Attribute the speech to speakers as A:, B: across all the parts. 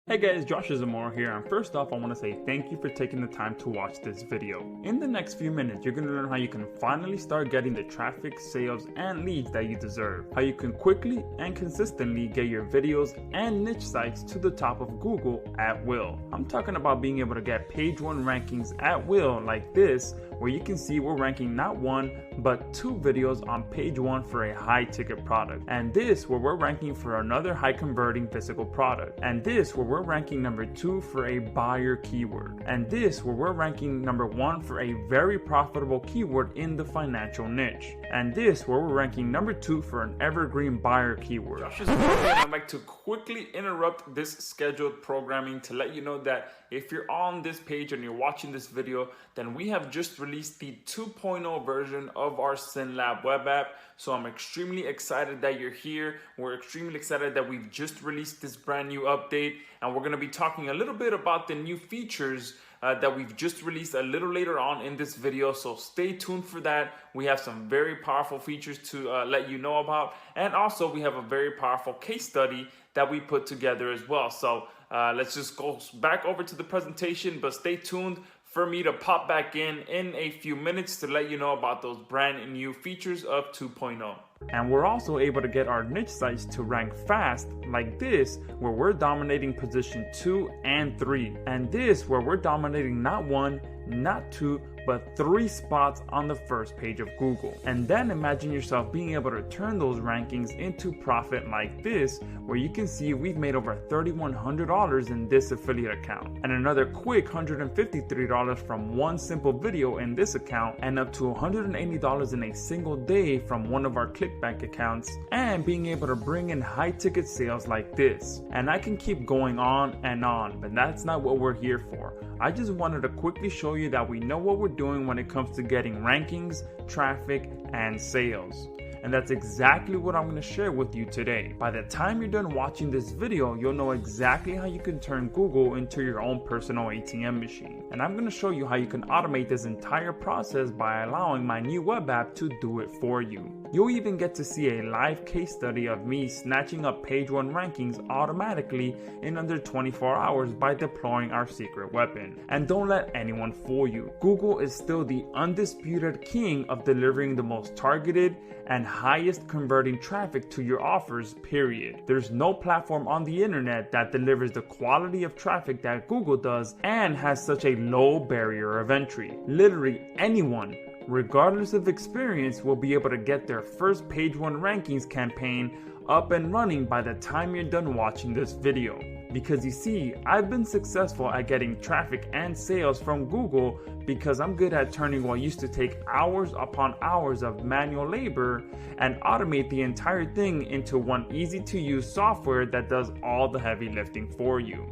A: Hey guys, Josh Zamora here, and first off I want to say thank you for taking the time to watch this video. In the next few minutes, you're going to learn how you can finally start getting the traffic, sales, and leads that you deserve. How you can quickly and consistently get your videos and niche sites to the top of Google at will. I'm talking about being able to get page 1 rankings at will like this, where you can see we're ranking not 1, but 2 videos on page 1 for a high ticket product. And this where we're ranking for another high converting physical product. And this where we're ranking number 2 for a buyer keyword. And this where we're ranking number 1 for a very profitable keyword in the financial niche. And this where we're ranking number 2 for an evergreen buyer keyword. I'd like to quickly interrupt this scheduled programming to let you know that if you're on this page and you're watching this video, then we have just released the 2.0 version of our SyndLab web app. So I'm extremely excited that you're here. We're extremely excited that we've just released this brand new update, and we're going to be talking a little bit about the new features that we've just released a little later on in this video. So stay tuned for that. We have some very powerful features to let you know about, and also we have a very powerful case study that we put together as well. So let's just go back over to the presentation, but stay tuned for me to pop back in a few minutes to let you know about those brand new features of 2.0. And we're also able to get our niche sites to rank fast like this, where we're dominating position 2 and 3. And this where we're dominating not 1, not 2, but 3 spots on the first page of Google. And then imagine yourself being able to turn those rankings into profit like this, where you can see we've made over $3,100 in this affiliate account, and another quick $153 from one simple video in this account, and up to $180 in a single day from one of our ClickBank accounts, and being able to bring in high ticket sales like this. And I can keep going on, but that's not what we're here for. I just wanted to quickly show you that we know what we're doing when it comes to getting rankings, traffic, and sales. And that's exactly what I'm going to share with you today. By the time you're done watching this video, you'll know exactly how you can turn Google into your own personal ATM machine. And I'm going to show you how you can automate this entire process by allowing my new web app to do it for you. You'll even get to see a live case study of me snatching up page 1 rankings automatically in under 24 hours by deploying our secret weapon. And don't let anyone fool you. Google is still the undisputed king of delivering the most targeted and highest converting traffic to your offers, period. There's no platform on the internet that delivers the quality of traffic that Google does and has such a low barrier of entry. Literally anyone, regardless of experience, will be able to get their first page 1 rankings campaign up and running by the time you're done watching this video. Because you see, I've been successful at getting traffic and sales from Google because I'm good at turning what used to take hours upon hours of manual labor and automate the entire thing into one easy to use software that does all the heavy lifting for you.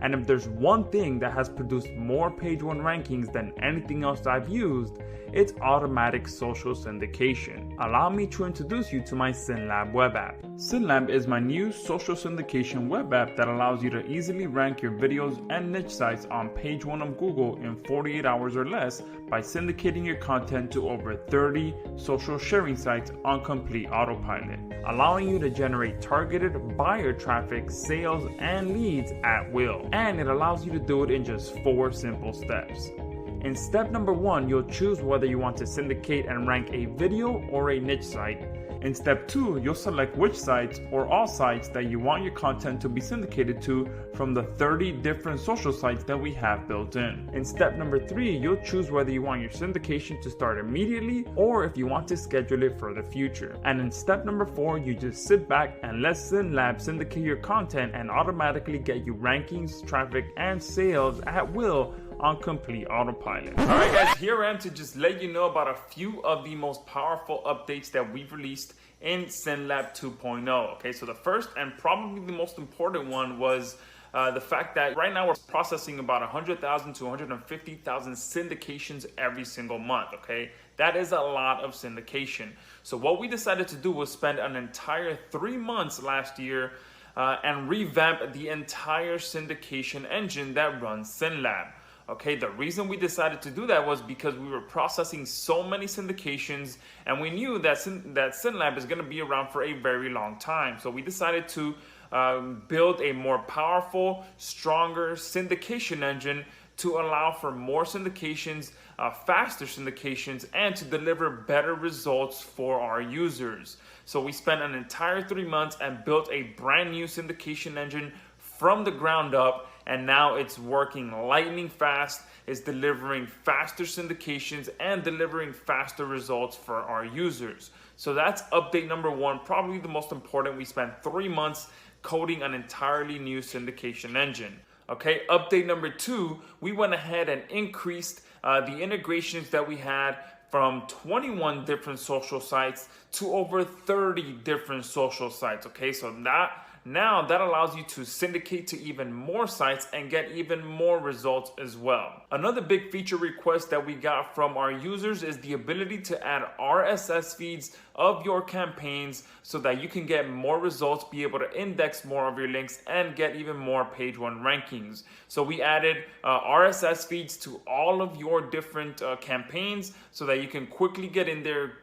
A: And if there's one thing that has produced more page 1 rankings than anything else I've used, it's automatic social syndication. Allow me to introduce you to my SyndLab web app. SyndLab is my new social syndication web app that allows you to easily rank your videos and niche sites on page 1 of Google in 48 hours or less by syndicating your content to over 30 social sharing sites on complete autopilot, allowing you to generate targeted buyer traffic, sales, and leads at will. And it allows you to do it in just 4 simple steps. In step number 1, you'll choose whether you want to syndicate and rank a video or a niche site. In step 2, you'll select which sites or all sites that you want your content to be syndicated to from the 30 different social sites that we have built in. In step number 3, you'll choose whether you want your syndication to start immediately or if you want to schedule it for the future. And in step number 4, you just sit back and let SyndLab syndicate your content and automatically get you rankings, traffic, and sales at will on complete autopilot. Alright guys, here I am to just let you know about a few of the most powerful updates that we've released in SyndLab 2.0. Okay, so the first and probably the most important one was the fact that right now we're processing about 100,000 to 150,000 syndications every single month. Okay, that is a lot of syndication. So what we decided to do was spend an entire 3 months last year and revamp the entire syndication engine that runs SyndLab. Okay, the reason we decided to do that was because we were processing so many syndications, and we knew that SyndLab is going to be around for a very long time. So we decided to build a more powerful, stronger syndication engine to allow for more syndications, faster syndications, and to deliver better results for our users. So we spent an entire 3 months and built a brand new syndication engine from the ground up, and now it's working lightning fast. It's delivering faster syndications and delivering faster results for our users. So that's update number 1, probably the most important. We spent 3 months coding an entirely new syndication engine. Okay, update number 2, we went ahead and increased the integrations that we had from 21 different social sites to over 30 different social sites. Okay, so now that allows you to syndicate to even more sites and get even more results as well. Another big feature request that we got from our users is the ability to add RSS feeds of your campaigns so that you can get more results, be able to index more of your links, and get even more page 1 rankings. So we added RSS feeds to all of your different campaigns so that you can quickly get in there,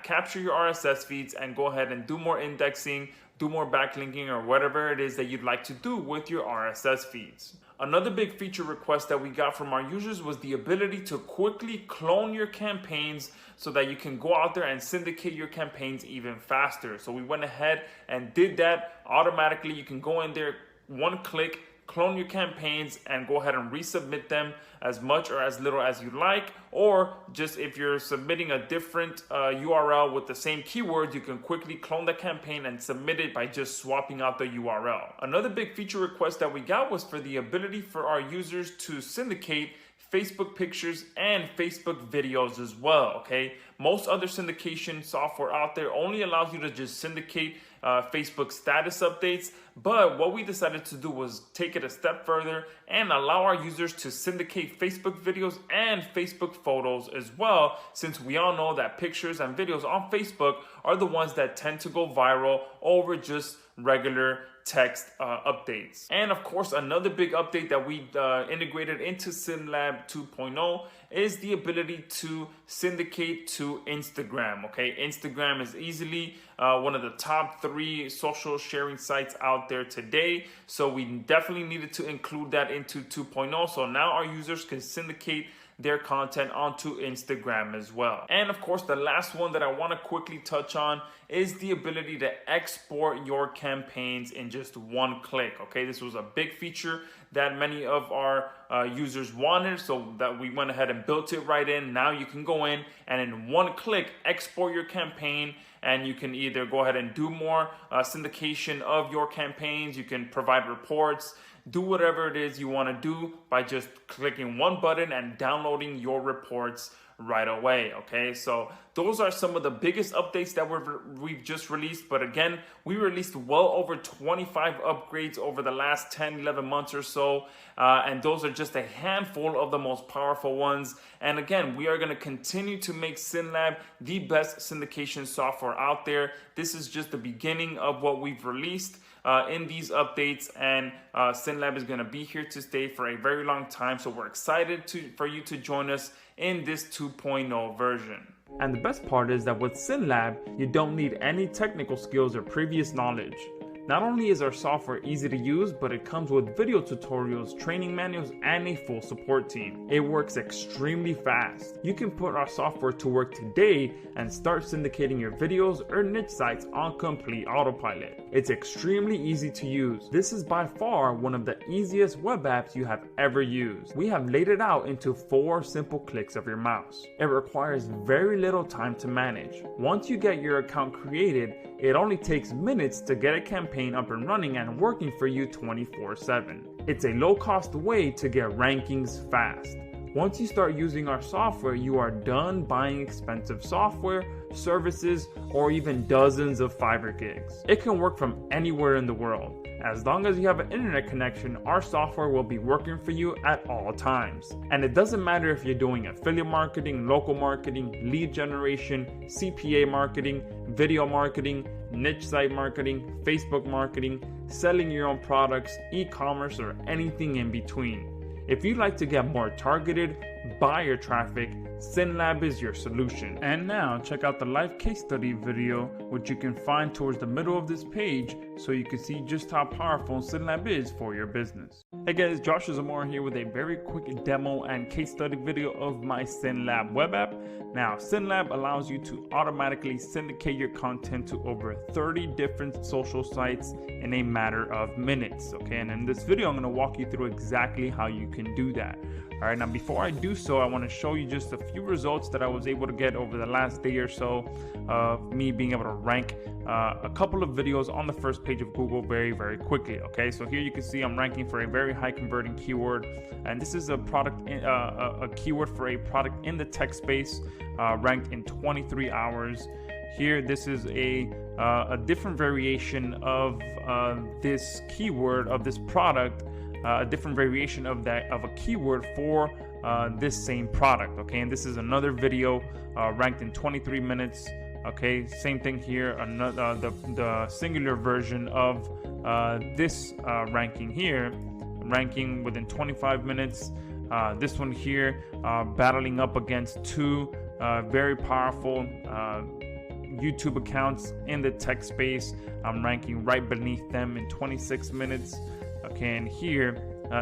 A: capture your RSS feeds, and go ahead and do more indexing, do more backlinking, or whatever it is that you'd like to do with your RSS feeds. Another big feature request that we got from our users was the ability to quickly clone your campaigns so that you can go out there and syndicate your campaigns even faster. So we went ahead and did that automatically. You can go in there, one click, clone your campaigns, and go ahead and resubmit them as much or as little as you like, or just if you're submitting a different URL with the same keywords, you can quickly clone the campaign and submit it by just swapping out the URL. Another big feature request that we got was for the ability for our users to syndicate Facebook pictures and Facebook videos as well. Okay, most other syndication software out there only allows you to just syndicate Facebook status updates, but what we decided to do was take it a step further and allow our users to syndicate Facebook videos and Facebook photos as well, since we all know that pictures and videos on Facebook are the ones that tend to go viral over just regular text updates. And of course, another big update that we integrated into SyndLab 2.0 is the ability to syndicate to Instagram. Okay, Instagram is easily one of the top 3 social sharing sites out there today, so we definitely needed to include that into 2.0. So now our users can syndicate their content onto Instagram as well. And of course, the last one that I want to quickly touch on is the ability to export your campaigns in just one click. Okay, this was a big feature that many of our users wanted, so that we went ahead and built it right in. Now you can go in and in one click export your campaign, and you can either go ahead and do more syndication of your campaigns. You can provide reports, do whatever it is you want to do by just clicking one button and downloading your reports right away. Okay, so those are some of the biggest updates that we've just released. But again, we released well over 25 upgrades over the last 10-11 months or so, and those are just a handful of the most powerful ones. And again, we are going to continue to make SyndLab the best syndication software out there. This is just the beginning of what we've released in these updates, and SyndLab is going to be here to stay for a very long time. So we're excited for you to join us in this 2.0 version.
B: And the best part is that with SyndLab, you don't need any technical skills or previous knowledge. Not only is our software easy to use, but it comes with video tutorials, training manuals, and a full support team. It works extremely fast. You can put our software to work today and start syndicating your videos or niche sites on complete autopilot. It's extremely easy to use. This is by far one of the easiest web apps you have ever used. We have laid it out into 4 simple clicks of your mouse. It requires very little time to manage. Once you get your account created, it only takes minutes to get a campaign up and running and working for you 24/7. It's a low-cost way to get rankings fast. Once you start using our software, you are done buying expensive software, services, or even dozens of Fiverr gigs. It can work from anywhere in the world. As long as you have an internet connection, our software will be working for you at all times. And it doesn't matter if you're doing affiliate marketing, local marketing, lead generation, CPA marketing, video marketing, niche site marketing, Facebook marketing, selling your own products, e-commerce, or anything in between. If you'd like to get more targeted,
A: buyer traffic, SyndLab is your solution. And now check out the live case study video, which you can find towards the middle of this page, so you can see just how powerful SyndLab is for your business. Hey guys, Josh Zamora here with a very quick demo and case study video of my SyndLab web app. Now, SyndLab allows you to automatically syndicate your content to over 30 different social sites in a matter of minutes, okay? And in this video, I'm gonna walk you through exactly how you can do that. All right, now before I do so, I wanna show you just a few results that I was able to get over the last day or so of me being able to rank a couple of videos on the first page of Google very quickly, okay? So here you can see I'm ranking for a very high converting keyword, and this is a keyword for a product in the tech space, ranked in 23 hours. Here, this is a different variation of this keyword, of this product, a different variation of a keyword for this same product, okay? And this is another video ranked in 23 minutes. Okay, same thing here. Another the singular version of this ranking here, ranking within 25 minutes. This one here, battling up against two very powerful YouTube accounts in the tech space. I'm ranking right beneath them in 26 minutes. Okay, and here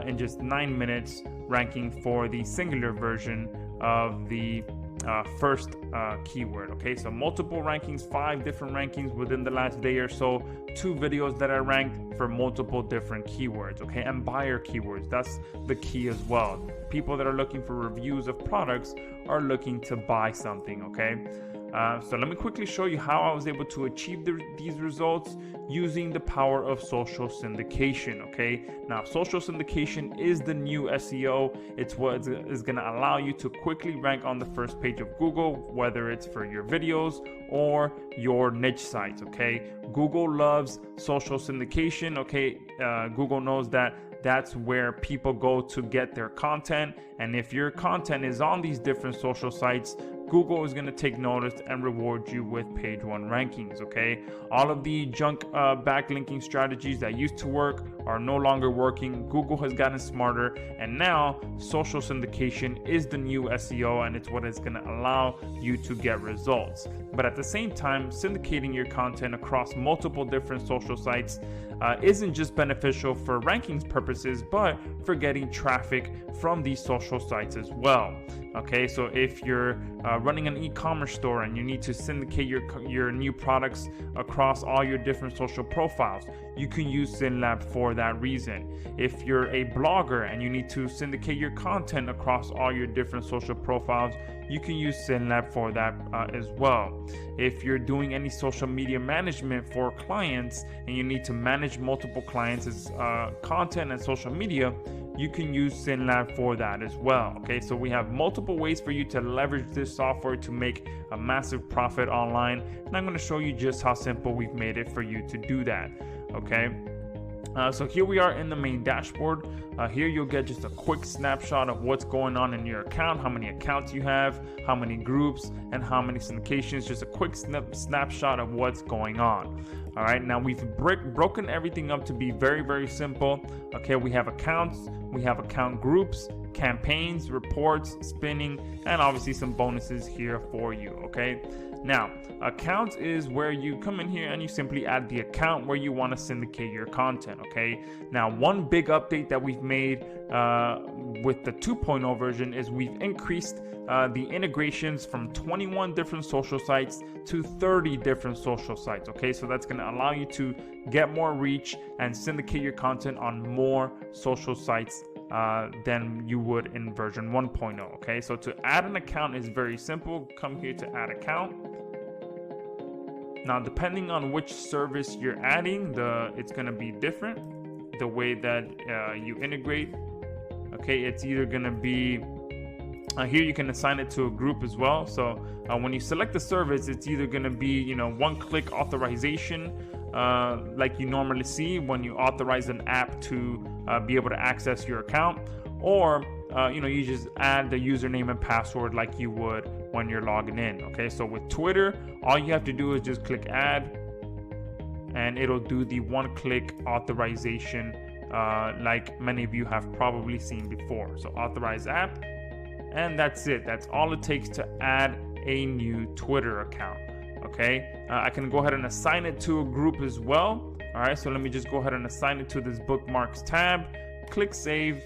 A: in just 9 minutes, ranking for the singular version of the first keyword. Okay, so multiple rankings, 5 different rankings within the last day or so, 2 videos that I ranked for multiple different keywords, okay, and buyer keywords. That's the key as well. People that are looking for reviews of products are looking to buy something, okay? So let me quickly show you how I was able to achieve these results using the power of social syndication, okay? Now, social syndication is the new SEO. It's what is going to allow you to quickly rank on the first page of Google, whether it's for your videos or your niche sites, okay? Google loves social syndication, okay? Google knows that that's where people go to get their content, and if your content is on these different social sites, Google is going to take notice and reward you with page 1 rankings, okay? All of the junk backlinking strategies that used to work are no longer working. Google has gotten smarter, and now social syndication is the new SEO, and it's what is going to allow you to get results. But at the same time, syndicating your content across multiple different social sites isn't just beneficial for rankings purposes, but for getting traffic from these social sites as well. Okay, so if you're running an e-commerce store and you need to syndicate your new products across all your different social profiles, you can use SyndLab for that reason. If you're a blogger and you need to syndicate your content across all your different social profiles, you can use SyndLab for that as well. If you're doing any social media management for clients and you need to manage multiple clients' content and social media, you can use SyndLab for that as well. Okay, so we have multiple ways for you to leverage this software to make a massive profit online, and I'm going to show you just how simple we've made it for you to do that. Okay, so here we are in the main dashboard. Here you'll get just a quick snapshot of what's going on in your account, how many accounts you have, how many groups, and how many syndications. Just a quick snapshot of what's going on. All right, now we've broken everything up to be very simple. Okay, we have accounts, we have account groups, campaigns, reports, spinning, and obviously some bonuses here for you. Okay, now accounts is where you come in here and you simply add the account where you want to syndicate your content. Okay, now one big update that we've made with the 2.0 version is we've increased the integrations from 21 different social sites to 30 different social sites. Okay, so that's going to allow you to get more reach and syndicate your content on more social sites than you would in version 1.0. Okay, so to add an account is very simple. Come here to add account. Now, depending on which service you're adding, it's going to be different, the way that you integrate. Okay, it's either going to be here you can assign it to a group as well. So when you select the service, it's either going to be one-click authorization, like you normally see when you authorize an app to be able to access your account, or you just add the username and password like you would when you're logging in. Okay, so with Twitter, all you have to do is just click add, and it'll do the one-click authorization like many of you have probably seen before. So authorize app,
B: And that's it. That's all it takes to add a new Twitter account. Okay, I can go ahead and assign it to a group as well. All right, so let me just go ahead and assign it to this bookmarks tab, click save,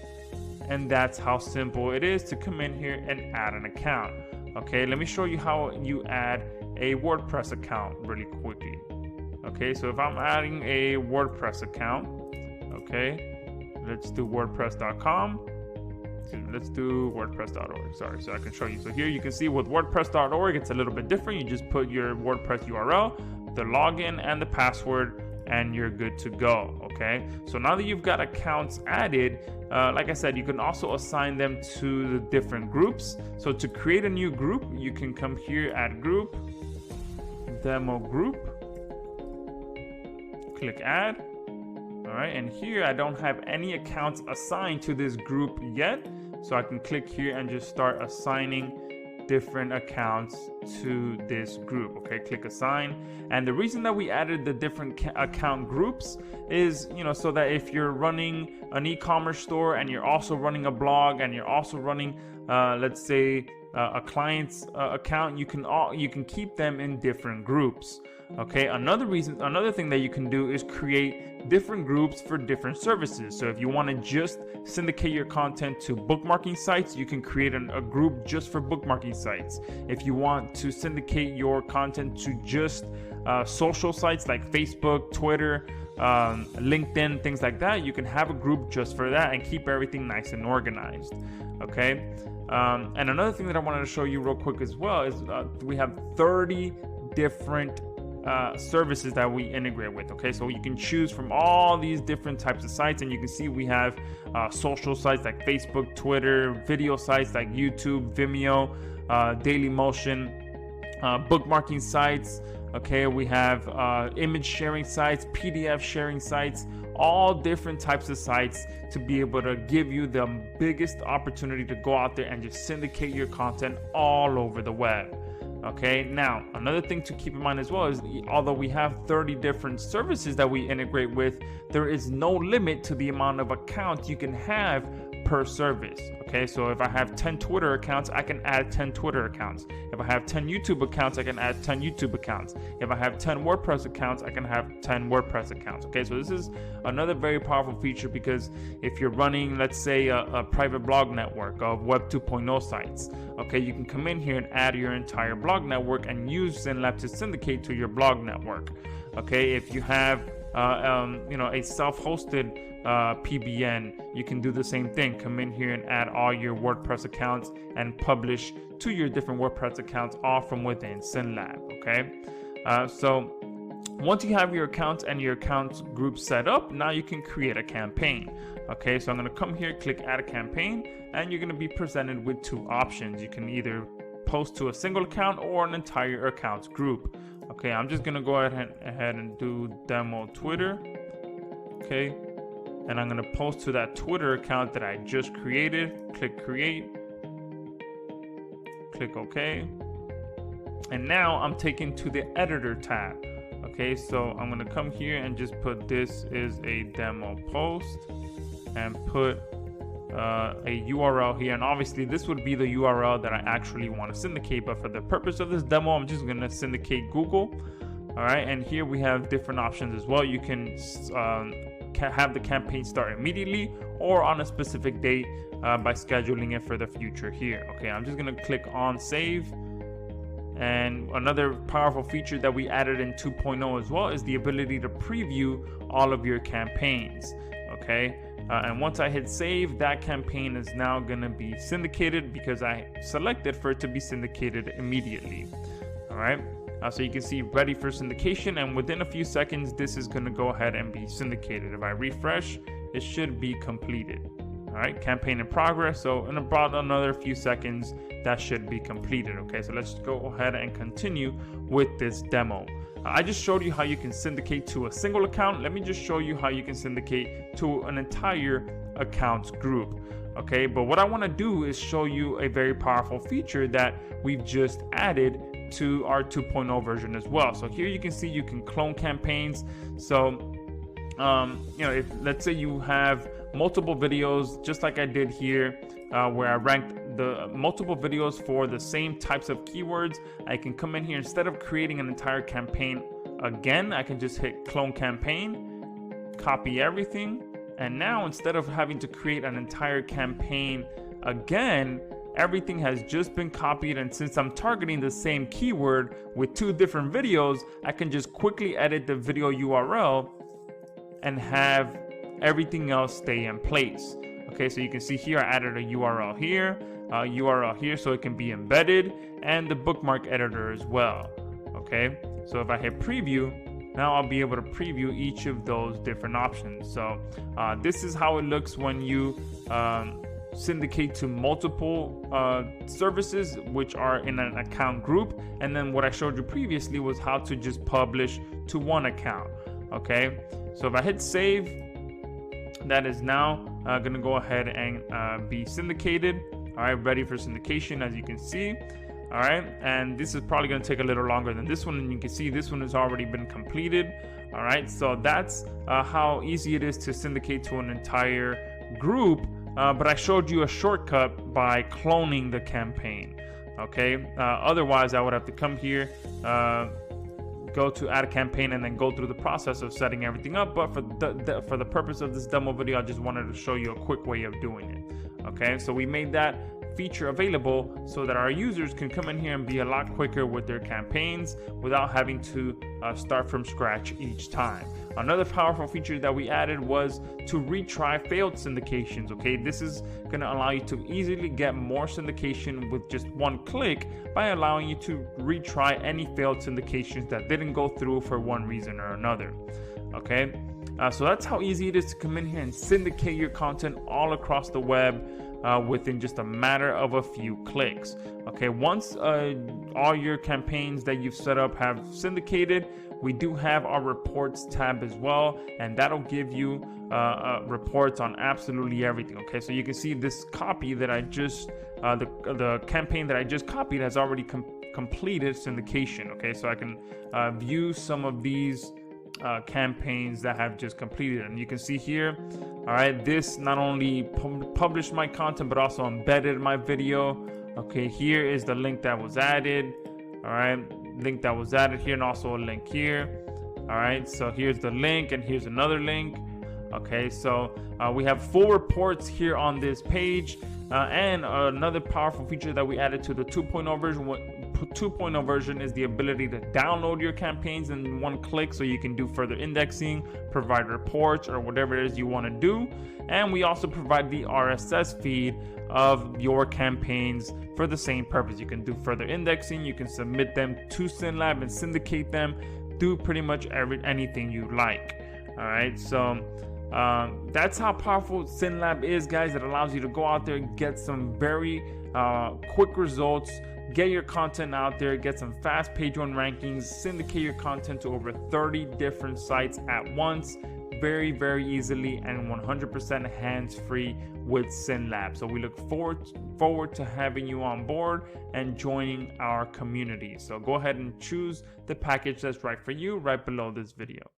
B: and that's how simple it is to come in here and add an account. Okay, let me show you how you add a WordPress account really quickly. Okay, so if I'm adding a WordPress account, okay, let's do WordPress.com. Let's do WordPress.org. Sorry, so I can show you. So here you can see with WordPress.org, it's a little bit different. You just put your WordPress URL, the login, and the password, and you're good to go. Okay, so now that you've got accounts added, like I said, you can also assign them to the different groups. So to create a new group, you can come here, add group, demo group, click add. All right, and here I don't have any accounts assigned to this group yet, so I can click here and just start assigning different accounts to this group. Okay, click assign. And the reason that we added the different account groups is, so that if you're running an e-commerce store and you're also running a blog and you're also running let's say a client's account, you can keep them in different groups. Okay, another thing that you can do is create different groups for different services. So if you want to just syndicate your content to bookmarking sites, you can create a group just for bookmarking sites. If you want to syndicate your content to just social sites like Facebook, Twitter, LinkedIn, things like that, you can have a group just for that and keep everything nice and organized. Okay, and another thing that I wanted to show you real quick as well is we have 30 different services that we integrate with. Okay, so you can choose from all these different types of sites, and you can see we have social sites like Facebook, Twitter, video sites like YouTube, Vimeo, Dailymotion, bookmarking sites. Okay, we have image sharing sites, PDF sharing sites, all different types of sites to be able to give you the biggest opportunity to go out there and just syndicate your content all over the web. Okay, now another thing to keep in mind as well is although we have 30 different services that we integrate with, there is no limit to the amount of accounts you can have per service. Okay, so if I have 10 Twitter accounts, I can add 10 Twitter accounts. If I have 10 YouTube accounts, I can add 10 YouTube accounts. If I have 10 WordPress accounts, I can have 10 WordPress accounts. Okay, so this is another very powerful feature, because if you're running, let's say, a private blog network of Web 2.0 sites, okay, you can come in here and add your entire blog network and use SyndLab to syndicate to your blog network. Okay, if you have a self-hosted PBN, you can do the same thing. Come in here and add all your WordPress accounts and publish to your different WordPress accounts, all from within SyndLab. Okay, so once you have your accounts and your accounts group set up, now you can create a campaign. Okay, so I'm going to come here, click add a campaign, and you're going to be presented with two options. You can either post to a single account or an entire accounts group. Okay, I'm just going to go ahead and do demo Twitter. Okay, and I'm going to post to that Twitter account that I just created. Click create, click OK, and now I'm taken to the editor tab. Okay, so I'm going to come here and just put this is a demo post and put a URL here, and obviously this would be the URL that I actually want to syndicate, but for the purpose of this demo, I'm just going to syndicate Google. All right, and here we have different options as well. You can have the campaign start immediately or on a specific date by scheduling it for the future here. Okay, I'm just going to click on save. And another powerful feature that we added in 2.0 as well is the ability to preview all of your campaigns. Okay, and once I hit save, that campaign is now going to be syndicated because I selected for it to be syndicated immediately. All right, so you can see ready for syndication, and within a few seconds this is going to go ahead and be syndicated. If I refresh, it should be completed. All right, campaign in progress. So in about another few seconds, that should be completed. Okay, so let's go ahead and continue with this demo. I just showed you how you can syndicate to a single account. Let me just show you how you can syndicate to an entire accounts group. Okay, but what I want to do is show you a very powerful feature that we've just added to our 2.0 version as well. So here you can see you can clone campaigns. So if let's say you have multiple videos, just like I did here, where I ranked the multiple videos for the same types of keywords. I can come in here, instead of creating an entire campaign again, I can just hit clone campaign, copy everything, and now instead of having to create an entire campaign again, everything has just been copied. And since I'm targeting the same keyword with 2 different videos, I can just quickly edit the video URL and have everything else stay in place. Okay, so you can see here I added a URL here, so it can be embedded, and the bookmark editor as well. Okay, so if I hit preview, now I'll be able to preview each of those different options. So this is how it looks when you syndicate to multiple services which are in an account group. And then what I showed you previously was how to just publish to one account. Okay, so if I hit save, that is now gonna go ahead and be syndicated. All right, ready for syndication, as you can see. All right, and this is probably going to take a little longer than this one, and you can see this one has already been completed. All right, so that's how easy it is to syndicate to an entire group, but I showed you a shortcut by cloning the campaign. Okay, otherwise I would have to come here, go to add a campaign, and then go through the process of setting everything up. But for the purpose of this demo video, I just wanted to show you a quick way of doing it. Okay, so we made that feature available so that our users can come in here and be a lot quicker with their campaigns without having to start from scratch each time. Another powerful feature that we added was to retry failed syndications. Okay, this is going to allow you to easily get more syndication with just one click by allowing you to retry any failed syndications that didn't go through for one reason or another. Okay, so that's how easy it is to come in here and syndicate your content all across the web within just a matter of a few clicks. Okay, once all your campaigns that you've set up have syndicated, we do have our reports tab as well, and that'll give you reports on absolutely everything. Okay, so you can see this copy that I just the campaign that I just copied has already completed syndication. Okay, so I can view some of these campaigns that have just completed, and you can see here, all right, this not only published my content but also embedded my video. Okay, here is the link that was added. All right, link that was added here, and also a link here. All right, so here's the link, and here's another link. Okay, so we have full reports here on this page, and another powerful feature that we added to the 2.0 version. 2.0 version is the ability to download your campaigns in one click, so you can do further indexing, provide reports, or whatever it is you want to do. And we also provide the RSS feed of your campaigns for the same purpose. You can do further indexing, you can submit them to Synlab and syndicate them, do pretty much anything you like. All right, so that's how powerful Synlab is, guys. It allows you to go out there and get some very quick results, get your content out there, get some fast page 1 rankings, syndicate your content to over 30 different sites at once, very, very easily, and 100% hands-free with Synlab. So we look forward to having you on board and joining our community. So go ahead and choose the package that's right for you right below this video.